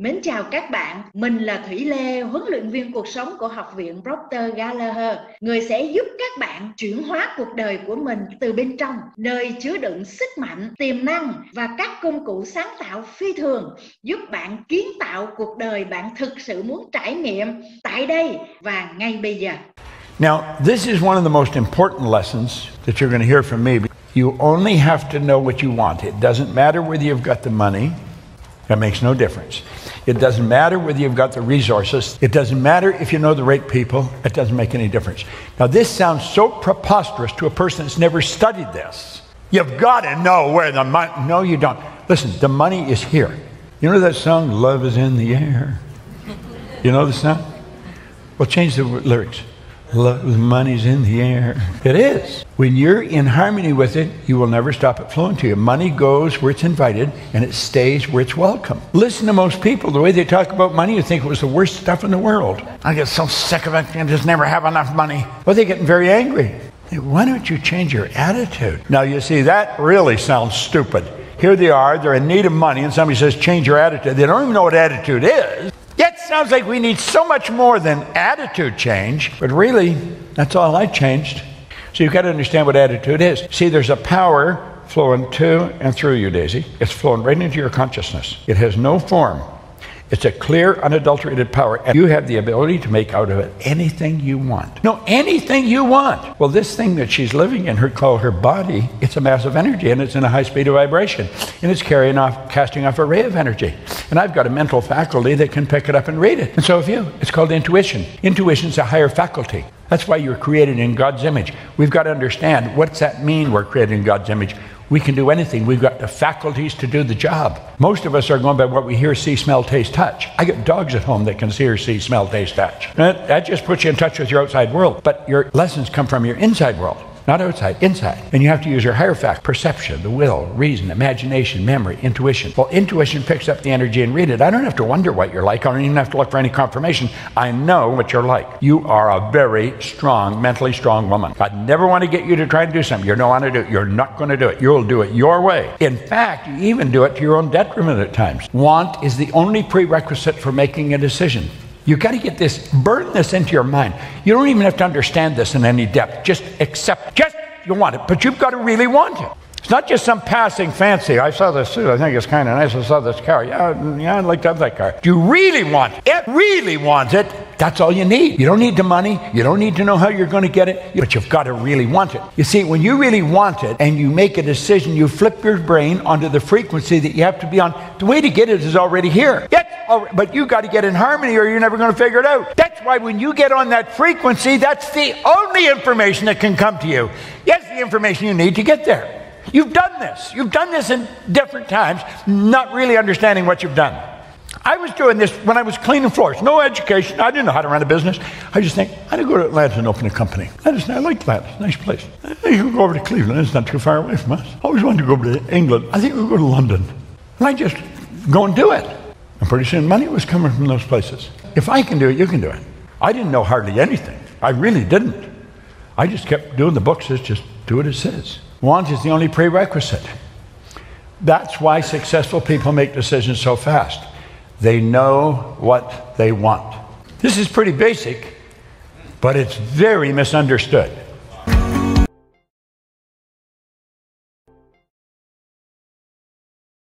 Mến chào các bạn, mình là Thủy Lê, huấn luyện viên cuộc sống của Học viện Proctor Gallagher, người sẽ giúp các bạn chuyển hóa cuộc đời của mình từ bên trong, nơi chứa đựng sức mạnh, tiềm năng và các công cụ sáng tạo phi thường, giúp bạn kiến tạo cuộc đời bạn thực sự muốn trải nghiệm tại đây và ngay bây giờ. Now, this is one of the most important lessons that you're going to hear from me. You only have to know what you want. It doesn't matter whether you've got the money. That makes no difference. It doesn't matter whether you've got the resources. It doesn't matter if you know the right people. It doesn't make any difference. Now, this sounds so preposterous to a person that's never studied this. You've got to know where the money... No, you don't. Listen, the money is here. You know that song, Love is in the Air? You know the song? Well, change the lyrics. Love, money's in the air. It is. When you're in harmony with it, you will never stop it flowing to you. Money goes where it's invited, and it stays where it's welcome. Listen to most people. The way they talk about money, you think it was the worst stuff in the world. I get so sick of it. I just never have enough money. Well, they're getting very angry. Why don't you change your attitude? Now, you see, that really sounds stupid. Here they are. They're in need of money, and somebody says, change your attitude. They don't even know what attitude is. Yet sounds like we need so much more than attitude change, but really, that's all I changed. So you've got to understand what attitude is. See, there's a power flowing to and through you, Daisy. It's flowing right into your consciousness. It has no form. It's a clear, unadulterated power, and you have the ability to make out of it anything you want. No, anything you want. Well, this thing that she's living in, called her body, it's a massive energy, and it's in a high speed of vibration, and it's casting off a ray of energy. And I've got a mental faculty that can pick it up and read it. And so have you. It's called intuition. Intuition's a higher faculty. That's why you're created in God's image. We've got to understand, what's that mean, we're created in God's image? We can do anything. We've got the faculties to do the job. Most of us are going by what we hear, see, smell, taste, touch. I got dogs at home that can see or see, smell, taste, touch. That just puts you in touch with your outside world. But your lessons come from your inside world. Not outside, inside. And you have to use your higher fact, perception, the will, reason, imagination, memory, intuition. Well, intuition picks up the energy and read it. I don't have to wonder what you're like. I don't even have to look for any confirmation. I know what you're like. You are a very strong, mentally strong woman. I never want to get you to try to do something you don't want to do. You're not going to do it. You'll do it your way. In fact, you even do it to your own detriment at times. Want is the only prerequisite for making a decision. You've got to get this, burn this into your mind. You don't even have to understand this in any depth. Just accept, you want it, but you've got to really want it. It's not just some passing fancy. I saw this suit, I think it's kind of nice. I saw this car. Yeah, I'd like to have that car. Do you really want it? Really want it? That's all you need. You don't need the money. You don't need to know how you're going to get it, but you've got to really want it. You see, when you really want it and you make a decision, you flip your brain onto the frequency that you have to be on. The way to get it is already here. But you got to get in harmony or you're never going to figure it out. That's why when you get on that frequency, that's the only information that can come to you. Yes, the information you need to get there. You've done this. You've done this in different times, not really understanding what you've done. I was doing this when I was cleaning floors. No education. I didn't know how to run a business. I just think, I'm going to go to Atlanta and open a company. I like Atlanta. It's a nice place. You can go over to Cleveland. It's not too far away from us. I always wanted to go over to England. I think we'll go to London. And I just go and do it. And pretty soon money was coming from those places. If I can do it, you can do it. I didn't know hardly anything. I really didn't. I just kept doing the books. It's just do what it says. Want is the only prerequisite. That's why successful people make decisions so fast. They know what they want. This is pretty basic, but it's very misunderstood.